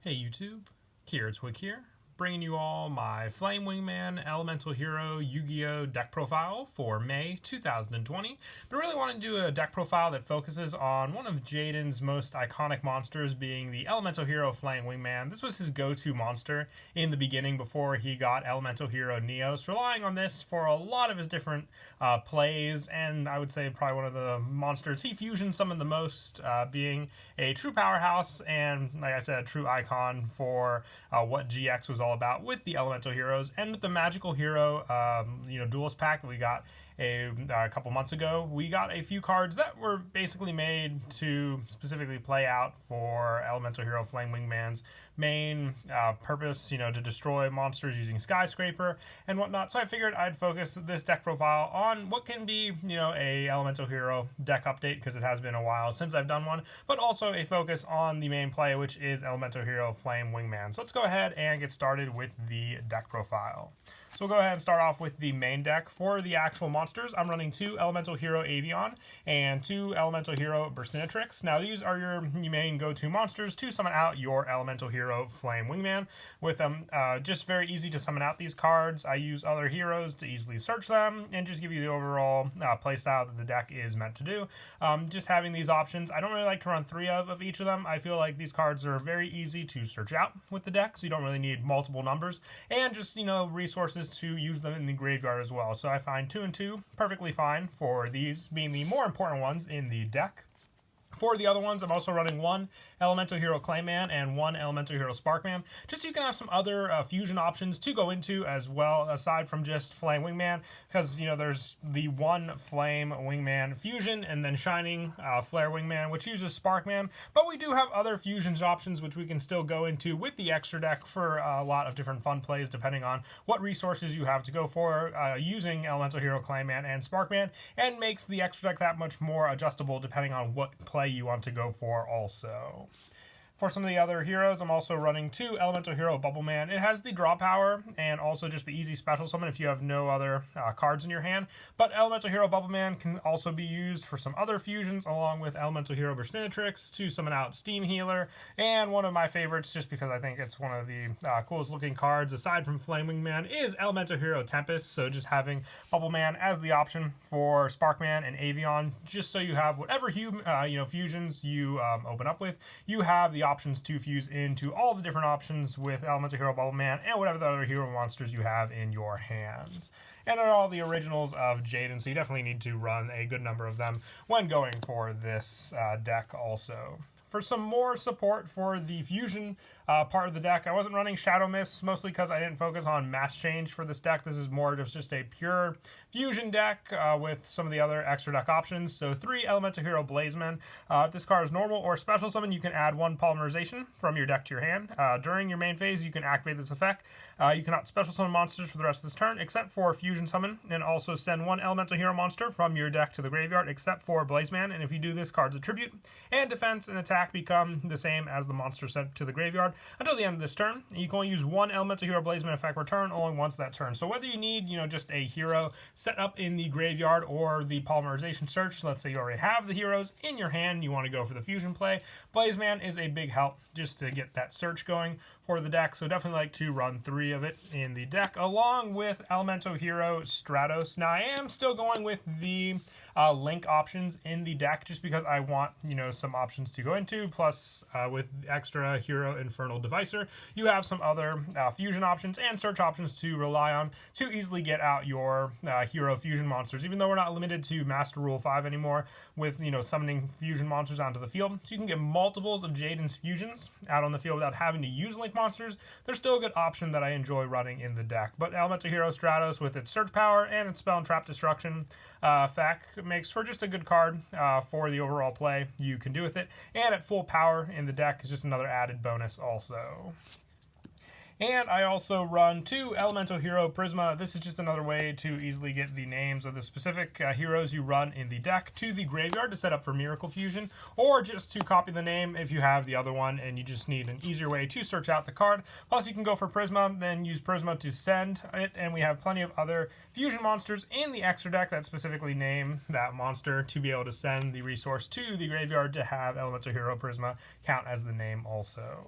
Hey YouTube, Twig here, bringing you all my Flame Wingman Elemental Hero Yu-Gi-Oh deck profile for May 2020. But really want to do a deck profile that focuses on one of Jaden's most iconic monsters, being the Elemental Hero Flame Wingman. This was his go-to monster in the beginning before he got Elemental Hero Neos, relying on this for a lot of his different plays, and I would say probably one of the monsters he fusioned some of the most, being a true powerhouse and, like I said, a true icon for what GX was all about with the Elemental Heroes and with the Magical Hero, Duelist pack that we got a couple months ago. We got a few cards that were basically made to specifically play out for Elemental Hero Flame Wingman's main purpose, to destroy monsters using Skyscraper and whatnot. So I figured I'd focus this deck profile on what can be, a Elemental Hero deck update, because it has been a while since I've done one, but also a focus on the main play, which is Elemental Hero Flame Wingman. So let's go ahead and get started with the deck profile. So we'll go ahead and start off with the main deck. For the actual monsters, I'm running 2 Elemental Hero Avion and 2 Elemental Hero Burstinatrix. Now these are your main go-to monsters to summon out your Elemental Hero Flame Wingman. With them, just very easy to summon out these cards. I use other heroes to easily search them and just give you the overall playstyle that the deck is meant to do. Just having these options, I don't really like to run 3 of each of them. I feel like these cards are very easy to search out with the deck, so you don't really need multiple numbers, and just, resources to use them in the graveyard as well. So I find 2 and 2 perfectly fine for these being the more important ones in the deck. For the other ones, I'm also running 1 Elemental Hero Clayman and 1 Elemental Hero Sparkman, just so you can have some other fusion options to go into as well, aside from just Flame Wingman, because, there's the 1 Flame Wingman fusion and then Shining Flare Wingman, which uses Sparkman, but we do have other fusions options which we can still go into with the extra deck for a lot of different fun plays, depending on what resources you have to go for using Elemental Hero Clayman and Sparkman, and makes the extra deck that much more adjustable depending on what play you want to go for also. For some of the other heroes, I'm also running 2 Elemental Hero Bubbleman. It has the draw power and also just the easy special summon if you have no other cards in your hand. But Elemental Hero Bubbleman can also be used for some other fusions, along with Elemental Hero Burstinatrix to summon out Steam Healer. And one of my favorites, just because I think it's one of the coolest looking cards, aside from Flame Wingman, is Elemental Hero Tempest. So just having Bubbleman as the option for Sparkman and Avion, just so you have whatever fusions you open up with, you have the options to fuse into all the different options with Elemental Hero Bubbleman and whatever the other hero monsters you have in your hands. And they're all the originals of Jaden, so you definitely need to run a good number of them when going for this deck also. For some more support for the fusion part of the deck, I wasn't running Shadow Mist, mostly because I didn't focus on mass change for this deck. This is more just a pure fusion deck with some of the other extra deck options. So 3 Elemental Hero Blazemen. If this card is normal or special summon, you can add 1 Polymerization from your deck to your hand. During your main phase, you can activate this effect. You cannot special summon monsters for the rest of this turn, except for fusion summon, and also send 1 Elemental Hero monster from your deck to the graveyard, except for Blazeman. And if you do this, card's attribute and defense and attack become the same as the monster sent to the graveyard until the end of this turn. You can only use 1 Elemental Hero Blazeman effect return only once that turn. So whether you need, just a hero set up in the graveyard or the Polymerization search, let's say you already have the heroes in your hand, you want to go for the fusion play, Blazeman is a big help just to get that search going for the deck. So definitely like to run 3 of it in the deck, along with Elemental Hero Stratos. Now I am still going with the link options in the deck, just because I want, some options to go into. Plus, with extra Hero Infernal Devicer, you have some other fusion options and search options to rely on to easily get out your hero fusion monsters, even though we're not limited to Master Rule 5 anymore with, summoning fusion monsters onto the field. So you can get multiples of Jaden's fusions out on the field without having to use link monsters. They're still a good option that I enjoy running in the deck. But Elemental Hero Stratos, with its search power and its spell and trap destruction effect, makes for just a good card for the overall play you can do with it. And at full power in the deck is just another added bonus also. And I also run 2 Elemental Hero Prisma. This is just another way to easily get the names of the specific heroes you run in the deck to the graveyard to set up for Miracle Fusion, or just to copy the name if you have the other one and you just need an easier way to search out the card. Plus you can go for Prisma, then use Prisma to send it, and we have plenty of other fusion monsters in the extra deck that specifically name that monster to be able to send the resource to the graveyard to have Elemental Hero Prisma count as the name also.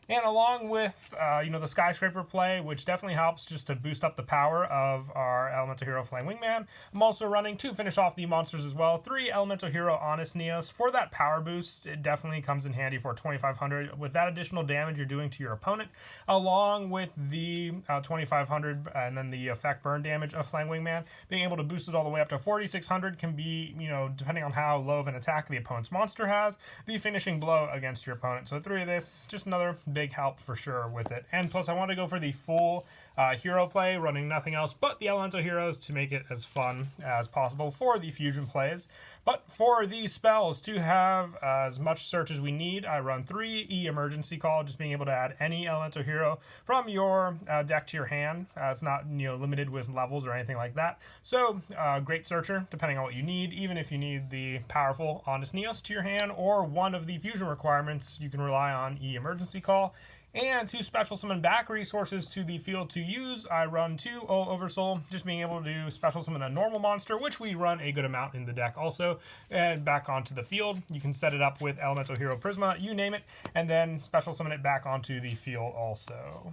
And along with, the Skyscraper play, which definitely helps just to boost up the power of our Elemental Hero Flame Wingman, I'm also running, to finish off the monsters as well, 3 Elemental Hero Honest Neos. For that power boost, it definitely comes in handy for 2500 with that additional damage you're doing to your opponent, along with the 2500 and then the effect burn damage of Flame Wingman. Being able to boost it all the way up to 4600 can be, depending on how low of an attack the opponent's monster has, the finishing blow against your opponent. So 3 of this, just another big help for sure with it. And plus, I want to go for the full hero play, running nothing else but the elemental heroes to make it as fun as possible for the fusion plays. But for the spells, to have as much search as we need, I run 3 emergency call, just being able to add any elemental hero from your deck to your hand. It's not limited with levels or anything like that. So great searcher depending on what you need. Even if you need the powerful Honest Neos to your hand or one of the fusion requirements, you can rely on emergency call. And to special summon back resources to the field to use, I run 2 Oversoul, just being able to special summon a normal monster, which we run a good amount in the deck also, and back onto the field. You can set it up with Elemental Hero Prisma, you name it, and then special summon it back onto the field also.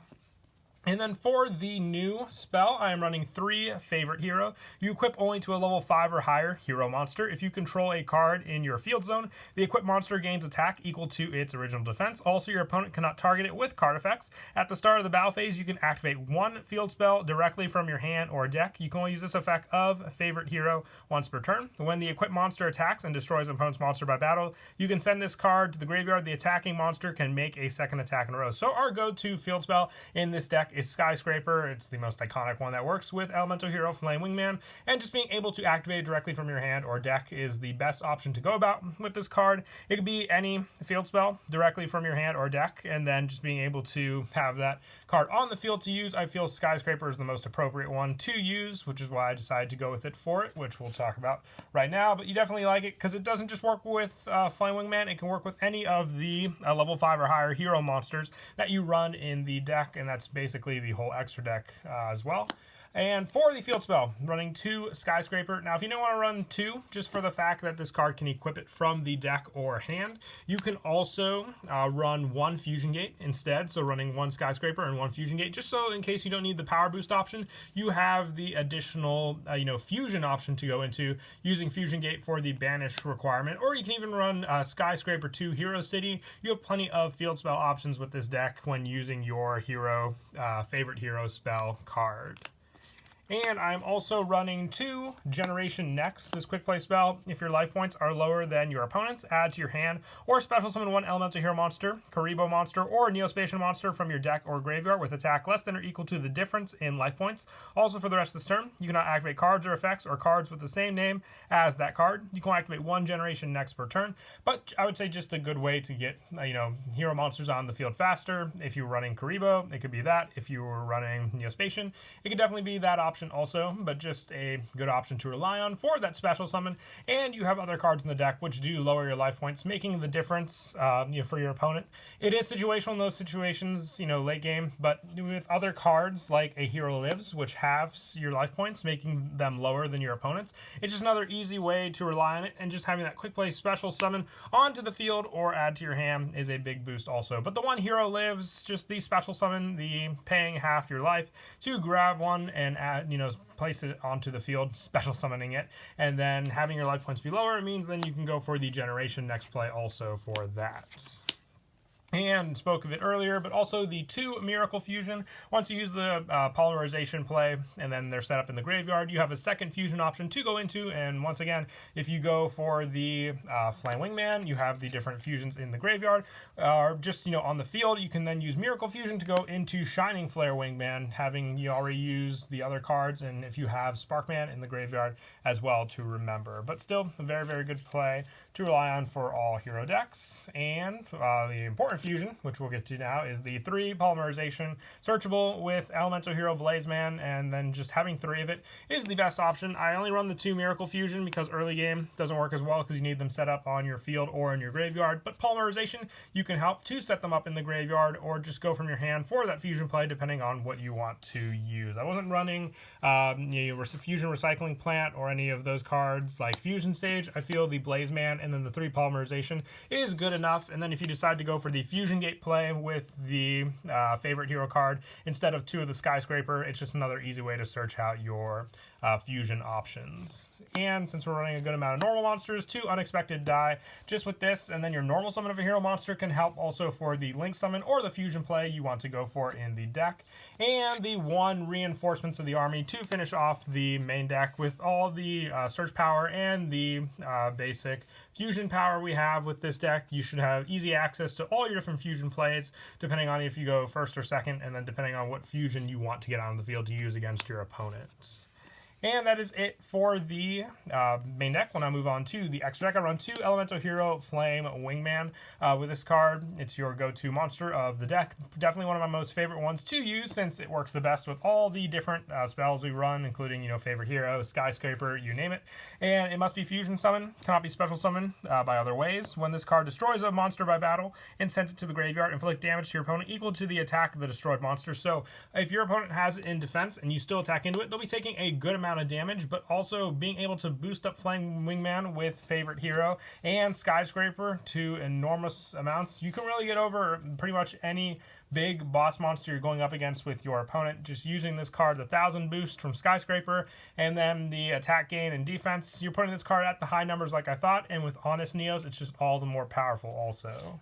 And then for the new spell, I am running 3 Favorite Hero. You equip only to a level 5 or higher hero monster. If you control a card in your field zone, the equipped monster gains attack equal to its original defense. Also, your opponent cannot target it with card effects. At the start of the battle phase, you can activate 1 field spell directly from your hand or deck. You can only use this effect of Favorite Hero once per turn. When the equipped monster attacks and destroys an opponent's monster by battle, you can send this card to the graveyard. The attacking monster can make a second attack in a row. So our go-to field spell in this deck is Skyscraper. It's the most iconic one that works with Elemental Hero Flame Wingman, and just being able to activate it directly from your hand or deck is the best option to go about with this card. It could be any field spell directly from your hand or deck, and then just being able to have that card on the field to use. I feel Skyscraper is the most appropriate one to use, which is why I decided to go with it for it, which we'll talk about right now. But you definitely like it because it doesn't just work with Flame Wingman, it can work with any of the level 5 or higher hero monsters that you run in the deck, and that's basically the whole extra deck as well. And for the field spell, running 2 Skyscraper. Now, if you don't want to run 2, just for the fact that this card can equip it from the deck or hand, you can also run 1 Fusion Gate instead. So running 1 Skyscraper and 1 Fusion Gate, just so in case you don't need the power boost option, you have the additional, fusion option to go into using Fusion Gate for the banish requirement. Or you can even run Skyscraper 2 Hero City. You have plenty of field spell options with this deck when using your hero favorite hero spell card. And I'm also running 2 Generation Next, this quick play spell. If your life points are lower than your opponent's, add to your hand, or special summon 1 Elemental Hero monster, Karibo monster, or Neospatian monster from your deck or graveyard with attack less than or equal to the difference in life points. Also, for the rest of this turn, you cannot activate cards or effects or cards with the same name as that card. You can activate 1 Generation Next per turn, but I would say just a good way to get, hero monsters on the field faster. If you're running Karibo, it could be that. If you were running Neospatian, it could definitely be that option also, but just a good option to rely on for that special summon. And you have other cards in the deck which do lower your life points, making the difference for your opponent. It is situational in those situations, late game, but with other cards like a Hero Lives, which halves your life points, making them lower than your opponent's, it's just another easy way to rely on it, and just having that quick play special summon onto the field or add to your hand is a big boost also. But the 1 Hero Lives, just the special summon, the paying half your life to grab one and add, place it onto the field, special summoning it, and then having your life points be lower, it means then you can go for the Generation Next play also for that. And spoke of it earlier, but also the 2 Miracle Fusion. Once you use the polymerization play and then they're set up in the graveyard, you have a second fusion option to go into. And once again, if you go for the Flame Wingman, you have the different fusions in the graveyard. Or just, on the field, you can then use Miracle Fusion to go into Shining Flare Wingman, having you already used the other cards, and if you have Sparkman in the graveyard as well to remember. But still, a very, very good play to rely on for all hero decks. And the important fusion, which we'll get to now, is the 3 Polymerization, searchable with Elemental Hero Blazeman, and then just having 3 of it is the best option. I only run the 2 Miracle Fusion because early game doesn't work as well because you need them set up on your field or in your graveyard, but Polymerization, you can help to set them up in the graveyard or just go from your hand for that fusion play depending on what you want to use. I wasn't running Fusion Recycling Plant or any of those cards like Fusion Stage. I feel the Blazeman and then the 3 polymerization is good enough. And then if you decide to go for the Fusion Gate play with the favorite hero card instead of 2 of the Skyscraper, it's just another easy way to search out your fusion options. And since we're running a good amount of normal monsters, 2 unexpected die just with this, and then your normal summon of a hero monster can help also for the link summon or the fusion play you want to go for in the deck, and the 1 reinforcements of the army to finish off the main deck with all the search power and the basic fusion power we have with this deck. You should have easy access to all your different fusion plays, depending on if you go first or second, and then depending on what fusion you want to get on the field to use against your opponents. And that is it for the main deck. We'll now move on to the extra deck. I run 2 Elemental Hero Flame Wingman. With this card, it's your go-to monster of the deck. Definitely one of my most favorite ones to use since it works the best with all the different spells we run, including, favorite hero, Skyscraper, you name it. And it must be fusion summon, cannot be special summon by other ways. When this card destroys a monster by battle and sends it to the graveyard, inflict damage to your opponent equal to the attack of the destroyed monster. So if your opponent has it in defense and you still attack into it, they'll be taking a good amount of damage, but also being able to boost up Flame Wingman with favorite hero and Skyscraper to enormous amounts. You can really get over pretty much any big boss monster you're going up against with your opponent just using this card, the 1000 boost from Skyscraper, and then the attack gain and defense. You're putting this card at the high numbers like I thought, and with Honest Neos, it's just all the more powerful also.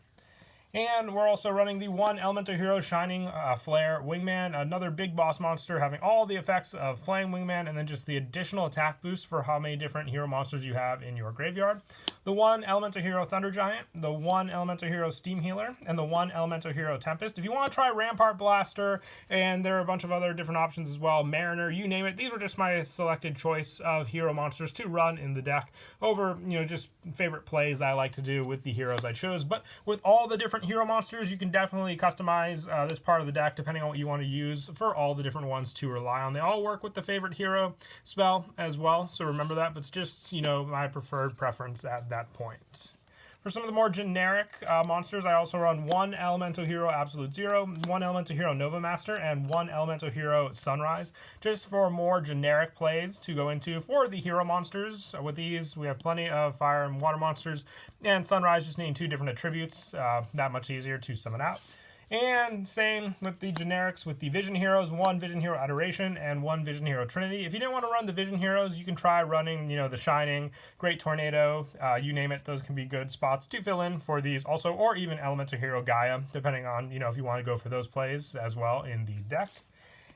And we're also running the 1 Elemental Hero Shining Flare Wingman, another big boss monster having all the effects of Flame Wingman, and then just the additional attack boost for how many different hero monsters you have in your graveyard. The 1 Elemental Hero Thunder Giant, the 1 Elemental Hero Steam Healer, and the 1 Elemental Hero Tempest. If you want to try Rampart Blaster, and there are a bunch of other different options as well, Mariner, you name it, these were just my selected choice of hero monsters to run in the deck over, just favorite plays that I like to do with the heroes I chose. But with all the different hero monsters, you can definitely customize this part of the deck depending on what you want to use for all the different ones to rely on. They all work with the favorite hero spell as well, so remember that, but it's just, my preferred preference at that point. For some of the more generic monsters, I also run 1 Elemental Hero Absolute Zero, 1 Elemental Hero Nova Master, and 1 Elemental Hero Sunrise, just for more generic plays to go into for the hero monsters. With these, we have plenty of fire and water monsters, and Sunrise just needing 2 different attributes, that much easier to summon out. And same with the generics with the Vision Heroes, 1 Vision Hero Adoration and 1 Vision Hero Trinity. If you didn't want to run the Vision Heroes, you can try running, the Shining, Great Tornado, you name it. Those can be good spots to fill in for these also, or even Elemental Hero Gaia, depending on, if you want to go for those plays as well in the deck.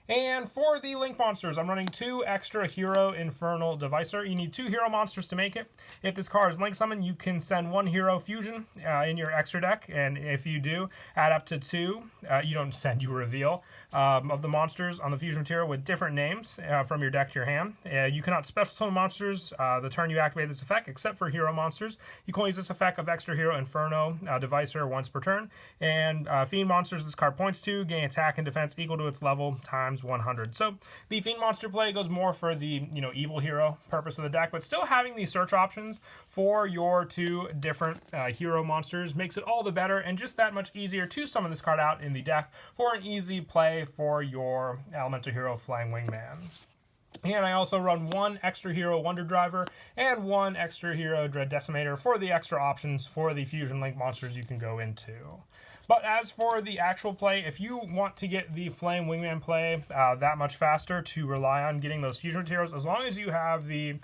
And for the Link monsters, I'm running 2 extra Hero Infernal Devicer. You need 2 hero monsters to make it. If this card is Link Summon, you can send 1 Hero Fusion in your extra deck, and if you do, add up to 2. You don't send, you reveal, of the monsters on the fusion material with different names from your deck to your hand. You cannot special summon monsters the turn you activate this effect, except for hero monsters. You can only use this effect of extra Hero Inferno Devicer once per turn. And Fiend monsters this card points to gain attack and defense equal to its level times 100. So the Fiend monster play goes more for the evil hero purpose of the deck, but still having these search options for your 2 different hero monsters makes it all the better, and just that much easier to summon this card out in the deck for an easy play for your Elemental Hero Flying Wingman. And I also run 1 extra hero Wonder Driver and 1 extra hero Dread Decimator for the extra options for the Fusion Link monsters you can go into. But as for the actual play, if you want to get the Flame Wingman play that much faster to rely on getting those fusion materials, as long as you have the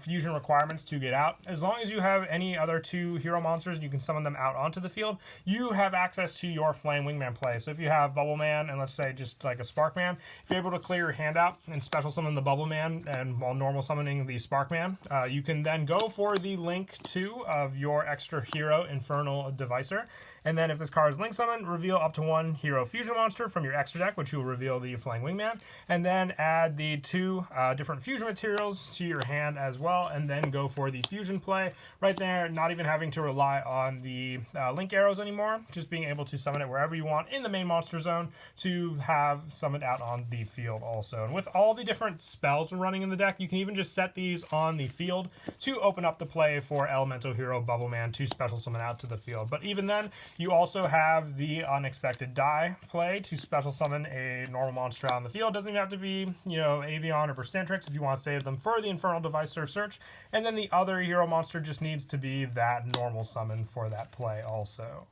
fusion requirements to get out, as long as you have any other 2 hero monsters, you can summon them out onto the field, you have access to your Flame Wingman play. So if you have Bubble Man and let's say just like a Spark Man, if you're able to clear your hand out and special summon the Bubble Man and while normal summoning the Spark Man, you can then go for the Link 2 of your extra hero Infernal Devicer. And then if this card is Link Summon, reveal up to 1 Hero Fusion monster from your extra deck, which will reveal the Flying Wingman. And then add the 2 different fusion materials to your hand as well, and then go for the fusion play. Right there, not even having to rely on the Link arrows anymore, just being able to summon it wherever you want in the main monster zone to have summoned out on the field also. And with all the different spells we're running in the deck, you can even just set these on the field to open up the play for Elemental Hero Bubble Man to special summon out to the field. But even then, You also have the Unexpected Die play to special summon a normal monster out on the field. Doesn't even have to be, you know, Avion or Berstantrix if you want to save them for the Infernal Device or Search. And then the other hero monster just needs to be that normal summon for that play also.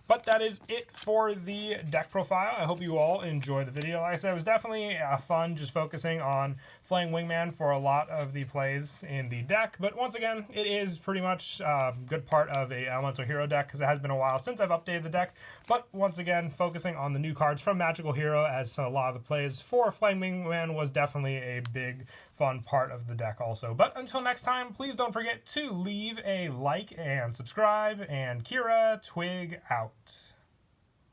But that is it for the deck profile. I hope you all enjoyed the video. Like I said, it was definitely fun just focusing on Flaying Wingman for a lot of the plays in the deck. But once again, it is pretty much a good part of a Elemental Hero deck because it has been a while since I've updated the deck. But once again, focusing on the new cards from Magical Hero, as a lot of the plays for Flaying Wingman was definitely a big fun part of the deck also. But until next time, please don't forget to leave a like and subscribe, and Kira Twig out.